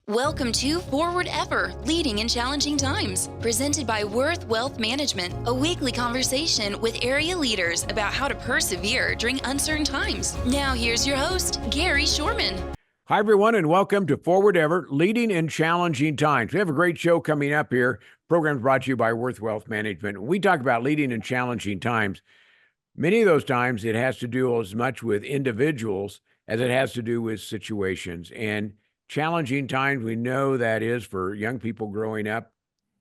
Welcome to Forward Ever, Leading in Challenging Times, presented by Worth Wealth Management, a weekly conversation with area leaders about how to persevere during uncertain times. Now here's your host, Gary Shorman. Hi, everyone, and welcome to Forward Ever, Leading in Challenging Times. We have a great show coming up here. Programs brought to you by Worth Wealth Management. When we talk about leading in challenging times, many of those times it has to do as much with individuals as it has to do with situations. And challenging times, we know that is for young people growing up,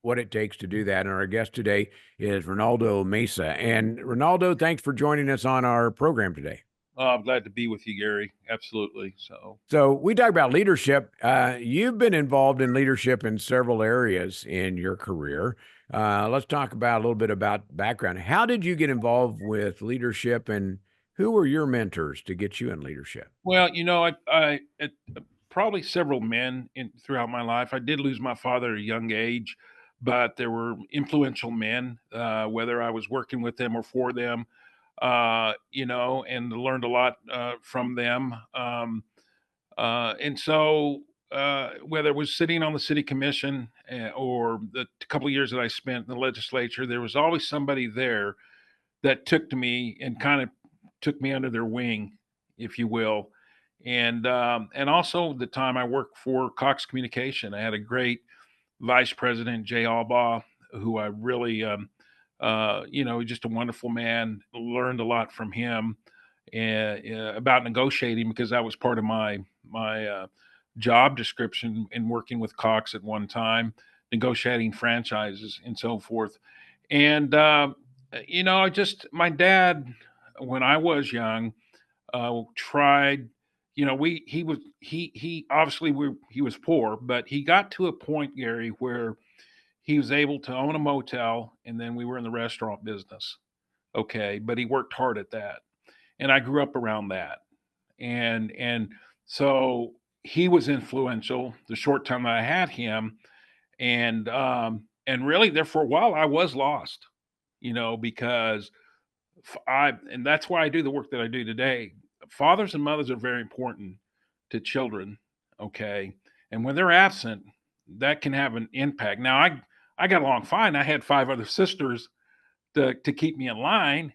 what it takes to do that. And our guest today is Ronaldo Mesa. And Ronaldo, thanks for joining us on our program today. I'm glad to be with you, Gary. Absolutely. So we talk about leadership. You've been involved in leadership in several areas in your career. Let's talk about a little bit about background. How did you get involved with leadership, and who were your mentors to get you in leadership? Well, probably several men throughout my life. I did lose my father at a young age, but there were influential men, whether I was working with them or for them, and learned a lot from them. Whether it was sitting on the city commission or the couple of years that I spent in the legislature, there was always somebody there that took to me and kind of took me under their wing, if you will. And also the time I worked for Cox Communication, I had a great vice president, Jay Albaugh, who I really, just a wonderful man. Learned a lot from him and about negotiating, because that was part of my job description in working with Cox at one time, negotiating franchises and so forth. And my dad, when I was young, tried. He obviously he was poor, but he got to a point, Gary, where he was able to own a motel, and then we were in the restaurant business. Okay, but he worked hard at that, and I grew up around that, and so he was influential the short time that I had him, and really there for a while I was lost, because and that's why I do the work that I do today. Fathers and mothers are very important to children, okay? And when they're absent, that can have an impact. Now, I got along fine. I had 5 other sisters to keep me in line,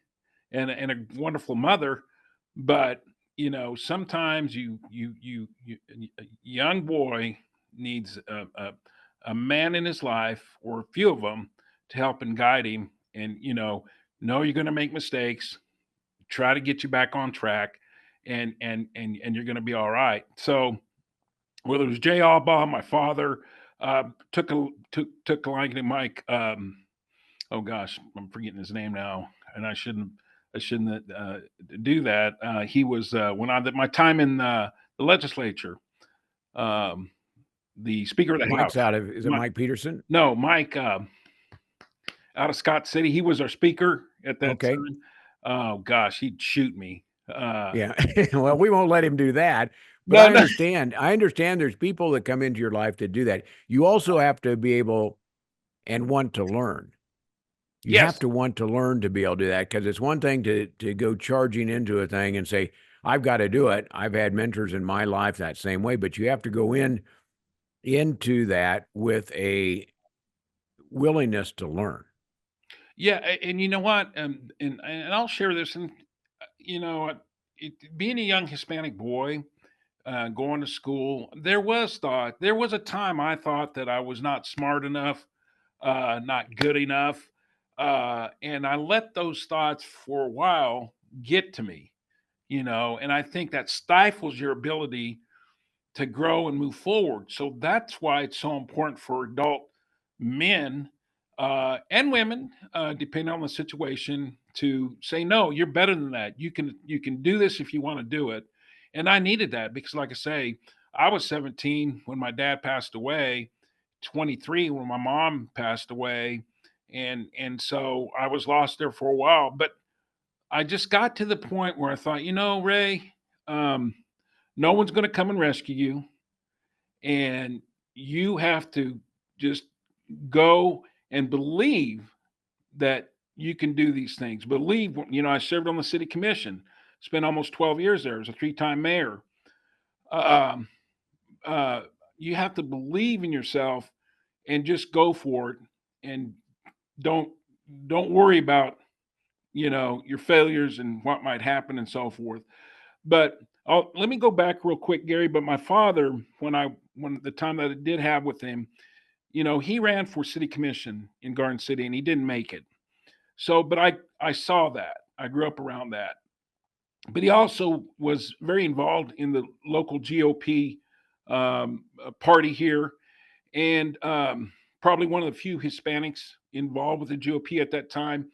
and a wonderful mother, but sometimes a young boy needs a man in his life, or a few of them, to help and guide him, and know you're going to make mistakes, try to get you back on track, and you're going to be all right. So whether it was Jay Albaugh, my father, took a liking to Mike. Oh gosh, I'm forgetting his name now, and I shouldn't do that. He was when I did my time in the legislature, um, the Speaker of the Mike's House. out of, is it Mike Peterson? No, Mike, out of Scott City. He was our speaker at that Okay. time. Oh gosh, he'd shoot me. Yeah. Well, we won't let him do that. But No, I no. understand there's people that come into your life to do that. You also have to be able and want to learn. You have Yes. to want to learn to be able to do that, because it's one thing to go charging into a thing and say, I've got to do it. I've had mentors in my life that same way, but you have to go into that with a willingness to learn. Yeah, and you know what? And I'll share this. And being a young Hispanic boy, going to school, there was a time I thought that I was not smart enough, not good enough, and I let those thoughts for a while get to me. And I think that stifles your ability to grow and move forward. So that's why it's so important for adult men and women, depending on the situation, to say, no, you're better than that. You can do this if you want to do it. And I needed that because, like I say, I was 17 when my dad passed away, 23 when my mom passed away, and so I was lost there for a while. But I just got to the point where I thought, Ray, um, no one's going to come and rescue you, and you have to just go and believe that you can do these things. Believe, I served on the city commission, spent almost 12 years there as a 3-time mayor. Um, uh, you have to believe in yourself and just go for it, and don't don't worry about, your failures and what might happen and so forth. But let me go back real quick, Gary. But my father, when the time that I did have with him, he ran for city commission in Garden City and he didn't make it. So, but I saw that. I grew up around that. But he also was very involved in the local GOP party here, and probably one of the few Hispanics involved with the GOP at that time.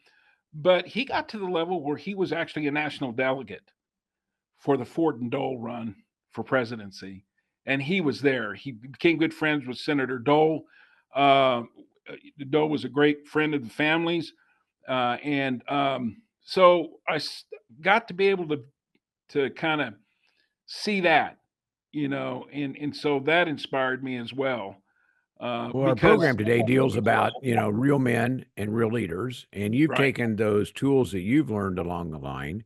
But he got to the level where he was actually a national delegate for the Ford and Dole run for presidency, and he was there. He became good friends with Senator Dole. Uh, Dole was a great friend of the families, and so got to be able to kind of see that, and so that inspired me as well. Well, our Because program today deals about, real men and real leaders, and you've right, taken those tools that you've learned along the line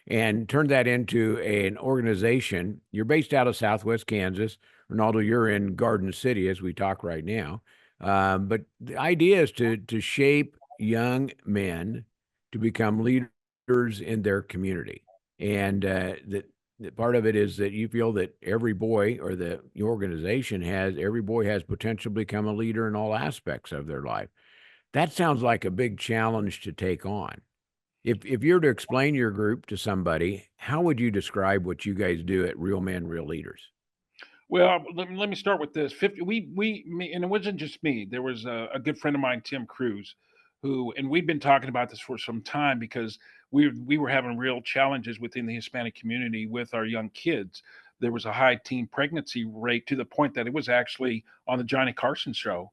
and turned that into an organization. You're based out of Southwest Kansas. Ronaldo, you're in Garden City as we talk right now. But the idea is to shape young men to become leaders in their community, and that part of it is that you feel that every boy or the your organization has every boy has potential to become a leader in all aspects of their life. That sounds like a big challenge to take on. If you're to explain your group to somebody, how would you describe what you guys do at Real Men, Real Leaders? well, let me start with this. 50, and it wasn't just me. There was a good friend of mine, Tim Cruz, and we've been talking about this for some time because we were having real challenges within the Hispanic community with our young kids. There was a high teen pregnancy rate to the point that it was actually on the Johnny Carson show.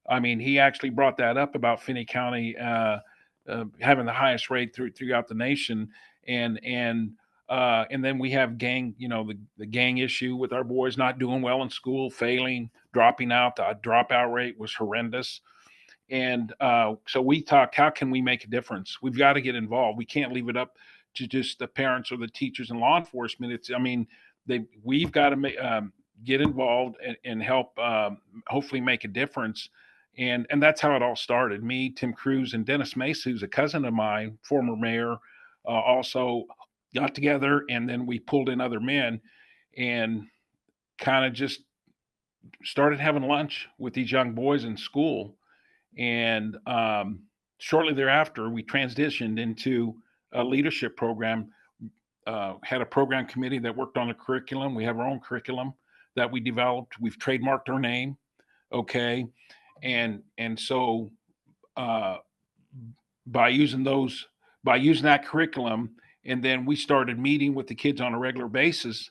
I mean, he actually brought that up about Finney County having the highest rate throughout the nation, and then we have gang, the gang issue with our boys not doing well in school, failing, dropping out. The dropout rate was horrendous, and so we talked, how can we make a difference? We've got to get involved. We can't leave it up to just the parents or the teachers and law enforcement. I mean, we've got to get involved and help, hopefully make a difference. And that's how it all started. Me, Tim Cruz, and Dennis Mace, who's a cousin of mine, former mayor, also got together, and then we pulled in other men and kind of just started having lunch with these young boys in school. And shortly thereafter, we transitioned into a leadership program. Had a program committee that worked on the curriculum. We have our own curriculum that we developed. We've trademarked our name. Okay, and so uh, by using those by using that curriculum, and then we started meeting with the kids on a regular basis.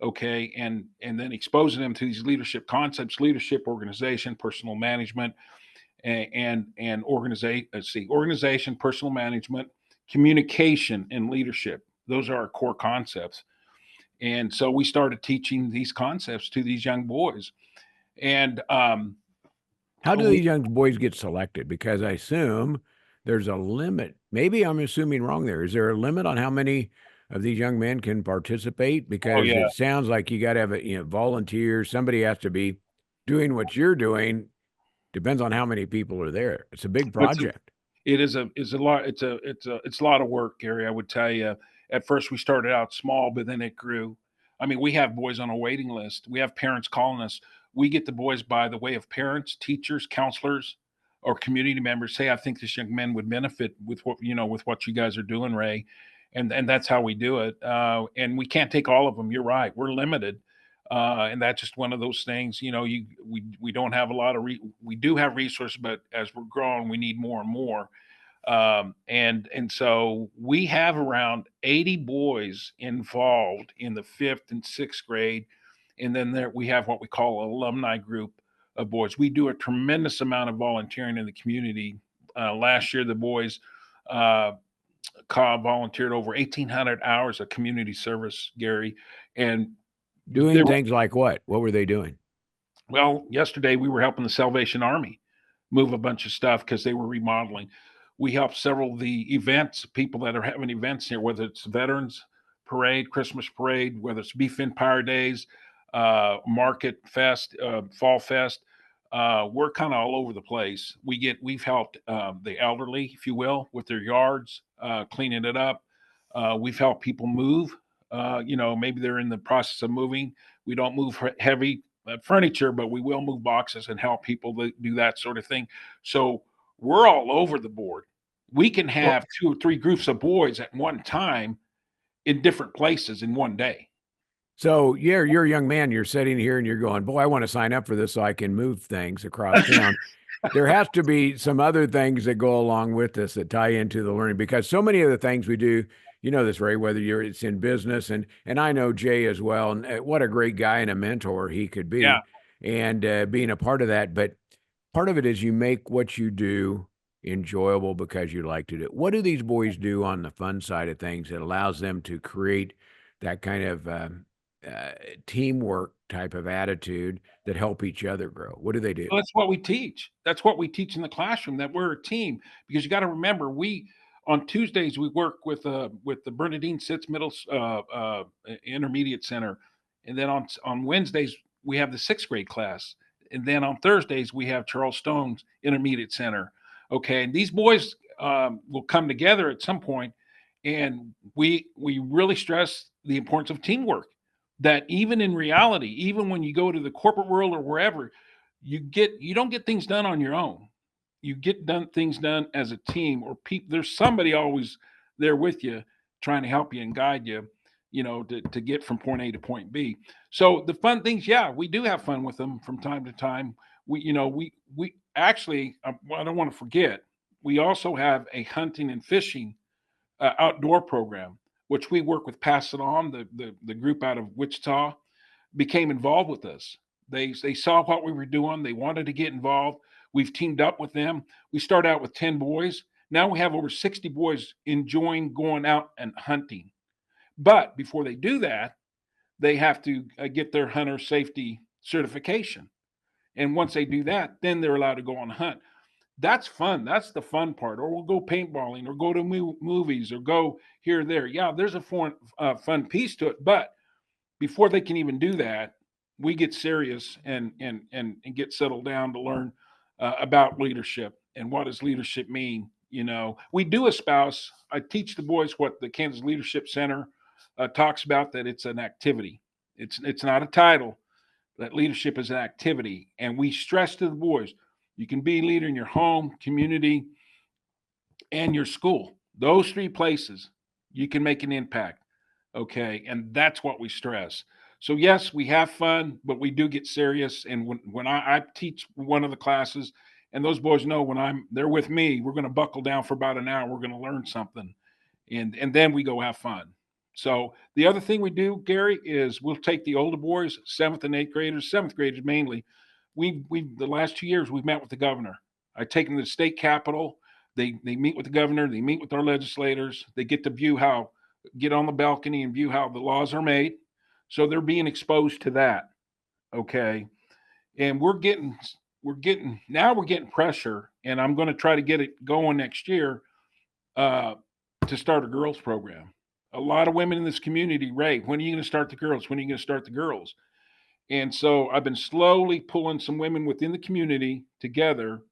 Okay, and then exposing them to these leadership concepts: leadership, organization, personal management, and organization. Let's see, organization, personal management, communication, and leadership. Those are our core concepts. And so we started teaching these concepts to these young boys. And How do we, these young boys get selected? Because I assume there's a limit. Maybe I'm assuming wrong there. Is there a limit on how many of these young men can participate? oh Because yeah, it sounds like you got to have volunteers. Somebody has to be doing what you're doing. Depends on how many people are there. It's a big it's project. it's a lot. It's a lot of work, Gary. I would tell you. At first, we started out small, but then it grew. I mean, we have boys on a waiting list. We have parents calling us. We get the boys by the way of parents, teachers, counselors, or community members say, "I think this young man would benefit with with what you guys are doing, Ray," and that's how we do it. And we can't take all of them. You're right. We're limited. And that's just one of those things. We don't have a lot of we do have resources, but as we're growing, we need more and more. And so we have around 80 boys involved in the fifth and sixth grade, and then there we have what we call an alumni group of boys. We do a tremendous amount of volunteering in the community. Last year, the boys uh, volunteered over 1,800 hours of community service, Gary, and Doing there things like what? What were they doing? well, yesterday we were helping the Salvation Army move a bunch of stuff because they were remodeling. We helped several of the events, people that are having events here, whether it's Veterans Parade, Christmas Parade, whether it's Beef Empire Days. Market Fest, Fall Fest. We're kind of all over the place. We've helped the elderly, if you will, with their yards, cleaning it up. We've helped people move. Maybe they're in the process of moving. We don't move heavy furniture, but we will move boxes and help people do that sort of thing. So we're all over the board. We can Well, have 2 or 3 groups of boys at one time in different places in one day. so you're a young man. You're sitting here and you're going, boy, I want to sign up for this so I can move things across town. There has to be some other things that go along with this that tie into the learning, because so many of the things we do, you know this, Ray, whether it's in business, and I know Jay as well, and what a great guy and a mentor he could Yeah. be, and being a part of that. But part of it is you make what you do enjoyable because you like to do it. What do these boys do on the fun side of things that allows them to create that kind of teamwork type of attitude that help each other grow? What do they do? Well, that's what we teach. That's what we teach in the classroom, that we're a team. Because you got to remember, we on Tuesdays we work with the Bernadine Sitz Intermediate Center, and then on Wednesdays we have the 6th grade class, and then on Thursdays we have Charles Stone's Intermediate Center. Okay, and these boys will come together at some point, and we really stress the importance of teamwork. That even in reality, even when you go to the corporate world or wherever, you don't get things done on your own. You get things done as a team, or people. There's somebody always there with you, trying to help you and guide you, to get from point A to point B. So the fun things, yeah, we do have fun with them from time to time. We actually, I don't want to forget, we also have a hunting and fishing outdoor program, which we work with Pass It On, the group out of Wichita, became involved with us. They saw what we were doing. They wanted to get involved. We've teamed up with them. We started out with 10 boys. Now we have over 60 boys enjoying going out and hunting. But before they do that, they have to get their hunter safety certification. And once they do that, then they're allowed to go on a hunt. That's fun. That's the fun part. Or we'll go paintballing, or go to movies, or go here or there. Yeah, there's a fun piece to it. But before they can even do that, we get serious and get settled down to learn about leadership and what does leadership mean. We do espouse. I teach the boys what the Kansas Leadership Center talks about, that it's an activity. It's not a title. That leadership is an activity, and we stress to the boys, you can be a leader in your home, community, and your school. Those 3 places, you can make an impact. Okay. And that's what we stress. So yes, we have fun, but we do get serious. And when I teach one of the classes, and those boys know when they're with me, we're going to buckle down for about an hour. We're going to learn something. And then we go have fun. So the other thing we do, Gary, is we'll take the older boys, 7th and 8th graders, 7th graders mainly. We the last 2 years we've met with the governor. I take them to the state capitol. They meet with the governor. They meet with our legislators. They get to get on the balcony and view how the laws are made. So they're being exposed to that. Okay, and we're getting pressure, and I'm going to try to get it going next year to start a girls program. A lot of women in this community, Ray, when are you going to start the girls? When are you going to start the girls? And so I've been slowly pulling some women within the community together,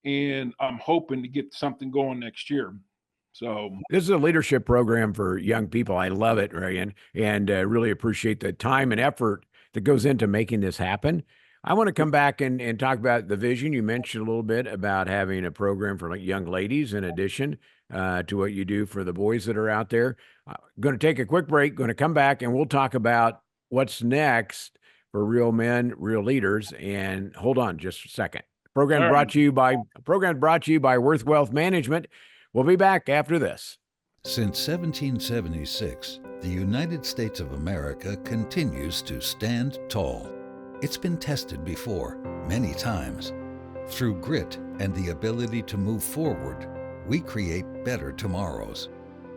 and I'm hoping to get something going next year. So This is a leadership program for young people. I love it, Ray, and really appreciate the time and effort that goes into making this happen. I want to come back and talk about the vision. You mentioned a little bit about having a program for young ladies in addition to what you do for the boys that are out there. Going to take a quick break, going to come back, and we'll talk about what's next for Real Men, Real Leaders. And hold on just a second. Program All brought to you by Worth Wealth Management. We'll be back after this. Since 1776, the United States of America continues to stand tall. It's been tested before, many times. Through grit and the ability to move forward, we create better tomorrows.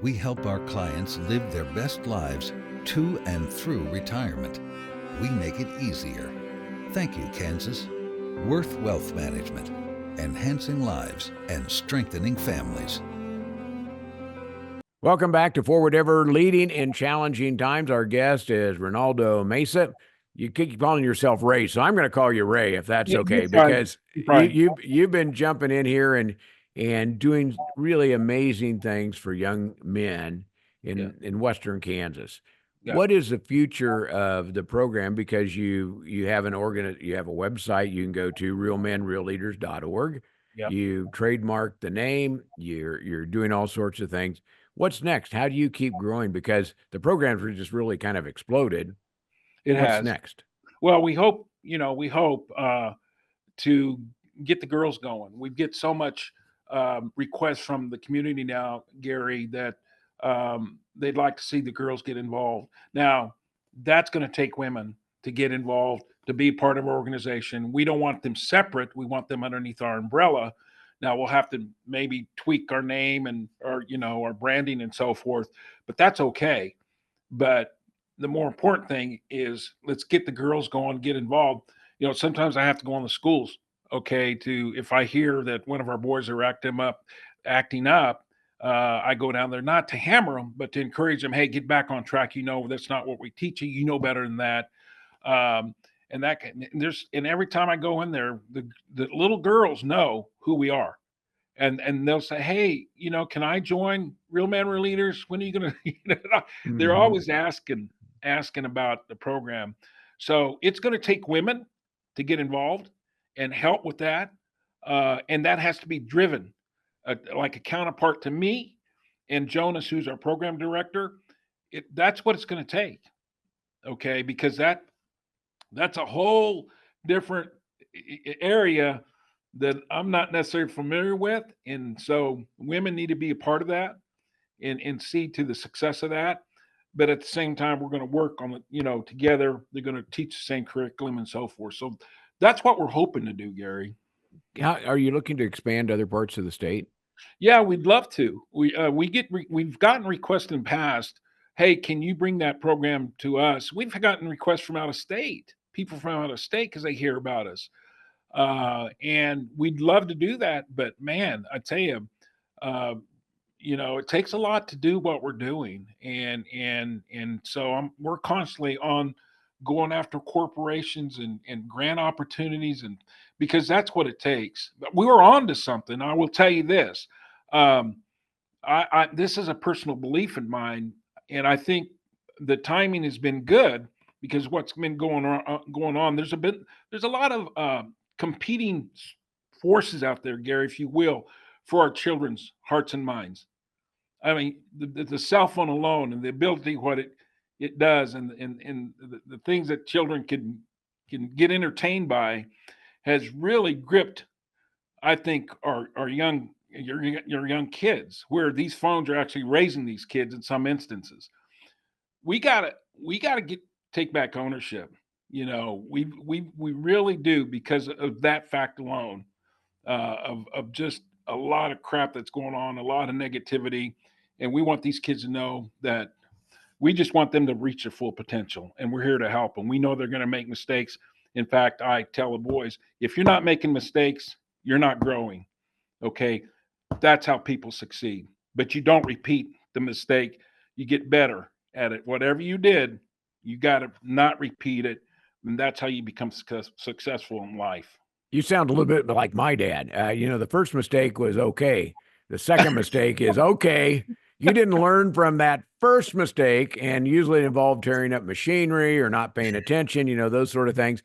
We help our clients live their best lives to and through retirement. We make it easier. Thank you, Kansas. Worth Wealth Management, enhancing lives and strengthening families. Welcome back to Forward Ever, Leading in Challenging Times. Our guest is Ronaldo Mesa. you keep calling yourself Ray, so I'm going to call you Ray if that's You're okay, fine. because You're fine. you've been jumping in here and doing really amazing things for young men Yeah. in Western Kansas. Yeah. What is the future of the program? Because you have you have a website you can go to, realmenrealleaders.org. Yeah. You trademarked the name. You're doing all sorts of things. What's next? How do you keep growing? Because the programs are just really kind of exploded. It What's has. next? Well, we hope, we hope to get the girls going. We get so much requests from the community now, Gary, that they'd like to see the girls get involved. Now, that's going to take women to get involved, to be part of our organization. We don't want them separate. We want them underneath our umbrella. Now we'll have to maybe tweak our name and our branding and so forth, but that's okay. But the more important thing is let's get the girls going, get involved. Sometimes I have to go on the schools, okay, to if I hear that one of our boys are acting up, I go down there not to hammer them, but to encourage them. Hey, get back on track. That's not what we teach you. You know better than that. And every time I go in there, the little girls know who we are, and they'll say, "Hey, can I join Real Men Real Leaders? When are you gonna?" They're Mhm. always asking about the program. So it's going to take women to get involved and help with that, and that has to be driven, like a counterpart to me and Jonas, who's our program director. That's what it's going to take, okay? Because that's a whole different area that I'm not necessarily familiar with, and so women need to be a part of that and see to the success of that. But at the same time, we're going to work on it, together. They're going to teach the same curriculum and so forth. So that's what we're hoping to do, Gary. How are you looking to expand to other parts of the state? Yeah, we'd love to. We've gotten requests in the past. Hey, can you bring that program to us? We've gotten requests from out of state, people from out of state because they hear about us, and we'd love to do that. But man, I tell you, uh, it takes a lot to do what we're doing, and so we're constantly on going after corporations and grant opportunities, and because that's what it takes. But we were on to something. I will tell you this. Um, this is a personal belief in mine, and I think the timing has been good because what's been going on. There's a lot of competing forces out there, Gary, if you will, for our children's hearts and minds. I mean, the cell phone alone and the ability what it does, and the things that children can get entertained by has really gripped, I think, our your young kids, where these phones are actually raising these kids in some instances. We gotta get take back ownership. We really do, because of that fact alone, of just a lot of crap that's going on, a lot of negativity, and we want these kids to know that we just want them to reach their full potential, and we're here to help them. We know they're going to make mistakes. In fact, I tell the boys, if you're not making mistakes, you're not growing. Okay, that's how people succeed. But you don't repeat the mistake. You get better at it. Whatever you did, you got to not repeat it, and that's how you become successful in life. You sound a little bit like my dad. The first mistake was okay. The second mistake is okay. You didn't learn from that first mistake, and usually it involved tearing up machinery or not paying attention, those sort of things.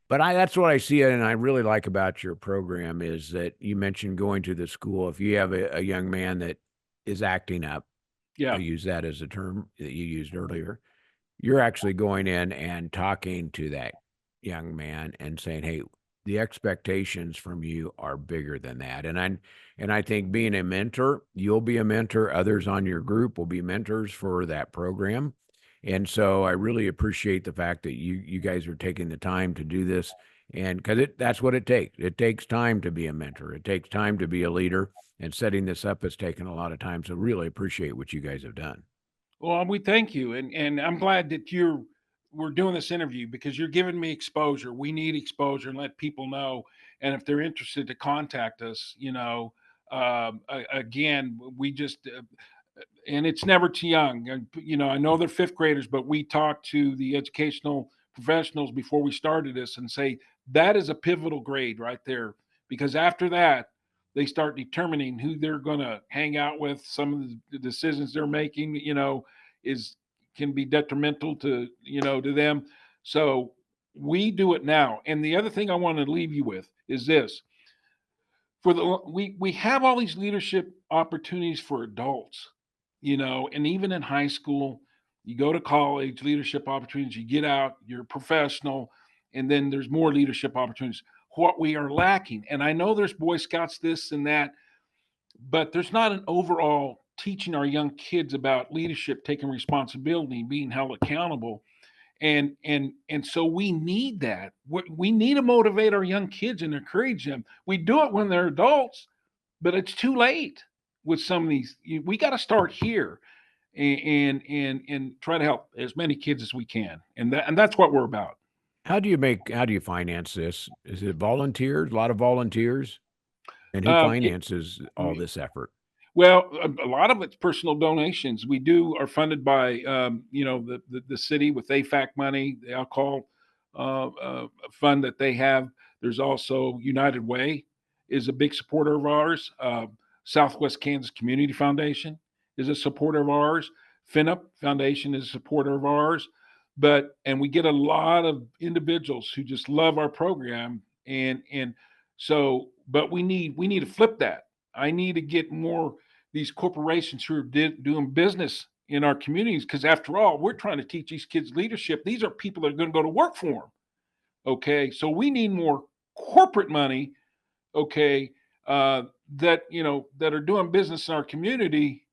But that's what I see, and I really like about your program is that you mentioned going to the school. If you have a young man that is acting up, Yeah, I'll use that as a term that you used earlier, you're actually going in and talking to that young man and saying, "Hey, the expectations from you are bigger than that." And I think being a mentor, you'll be a mentor. Others on your group will be mentors for that program. And so I really appreciate the fact that you guys are taking the time to do this, and because that's what it takes. It takes time to be a mentor. It takes time to be a leader. And setting this up has taken a lot of time. So really appreciate what you guys have done. well, we thank you, and I'm glad that we're doing this interview because you're giving me exposure. We need exposure and let people know, and if they're interested to contact us, again, we just and it's never too young. And, I know they're fifth graders, but we talk to the educational professionals before we started this and say that is a pivotal grade right there, because after that, they start determining who they're going to hang out with. Some of the decisions they're making, can be detrimental to, to them. So we do it now. And the other thing I want to leave you with is this: we have all these leadership opportunities for adults, and even in high school, you go to college, leadership opportunities, you get out, you're a professional, and then there's more leadership opportunities. What we are lacking, and I know there's Boy Scouts, this and that, but there's not an overall teaching our young kids about leadership, taking responsibility, being held accountable. And so we need that. We need to motivate our young kids and encourage them. We do it when they're adults, but it's too late with some of these. We got to start here and try to help as many kids as we can. And that's what we're about. How do you finance this? Is it volunteers, a lot of volunteers? And who Um, finances all this effort? Well, a lot of it's personal donations. We are funded by, the city with AFAC money, the alcohol fund that they have. There's also United Way is a big supporter of ours. Southwest Kansas Community Foundation is a supporter of ours. FinUp Foundation is a supporter of ours. And we get a lot of individuals who just love our program. But we need to flip that. I need to get more these corporations who are doing business in our communities, because after all, we're trying to teach these kids leadership. These are people that are going to go to work for them. Okay, so we need more corporate money. Okay, that are doing business in our community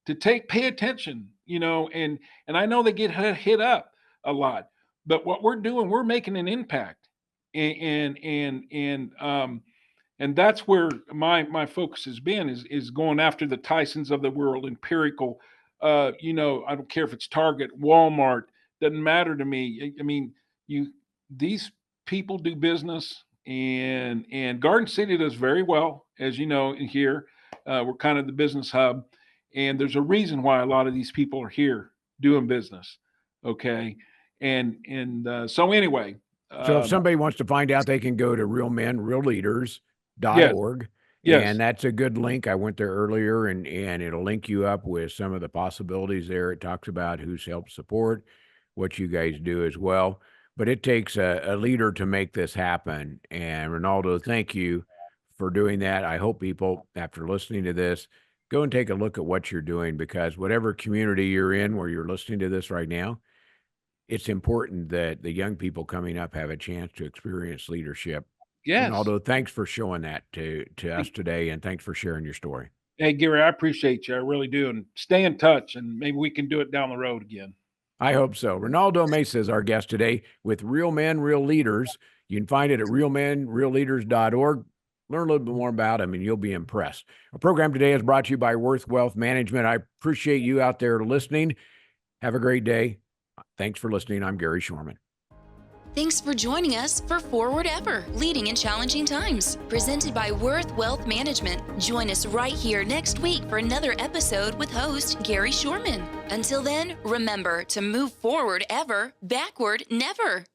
to pay attention. And I know they get hit up a lot, but what we're doing, we're making an impact, and that's where my focus has been is going after the Tysons of the world, Empirical. I don't care if it's Target, Walmart, doesn't matter to me. I mean, these people do business, and Garden City does very well, as you know, in here. We're kind of the business hub, and there's a reason why a lot of these people are here doing business. Okay. So anyway. So if somebody wants to find out, they can go to realmenrealleaders.org. Yes. And that's a good link. I went there earlier, and it'll link you up with some of the possibilities there. It talks about who's helped support, what you guys do as well. But it takes a leader to make this happen. And Ronaldo, thank you for doing that. I hope people, after listening to this, go and take a look at what you're doing, because whatever community you're in where you're listening to this right now, it's important that the young people coming up have a chance to experience leadership. Yes. Ronaldo, thanks for showing that to us today, and thanks for sharing your story. Hey, Gary, I appreciate you. I really do. And stay in touch, and maybe we can do it down the road again. I hope so. Ronaldo Mesa is our guest today with Real Men, Real Leaders. You can find it at realmenrealleaders.org. Learn a little bit more about him, and you'll be impressed. Our program today is brought to you by Worth Wealth Management. I appreciate you out there listening. Have a great day. Thanks for listening. I'm Gary Shorman. Thanks for joining us for Forward Ever, Leading in Challenging Times, presented by Worth Wealth Management. Join us right here next week for another episode with host Gary Shorman. Until then, remember to move forward ever, backward never.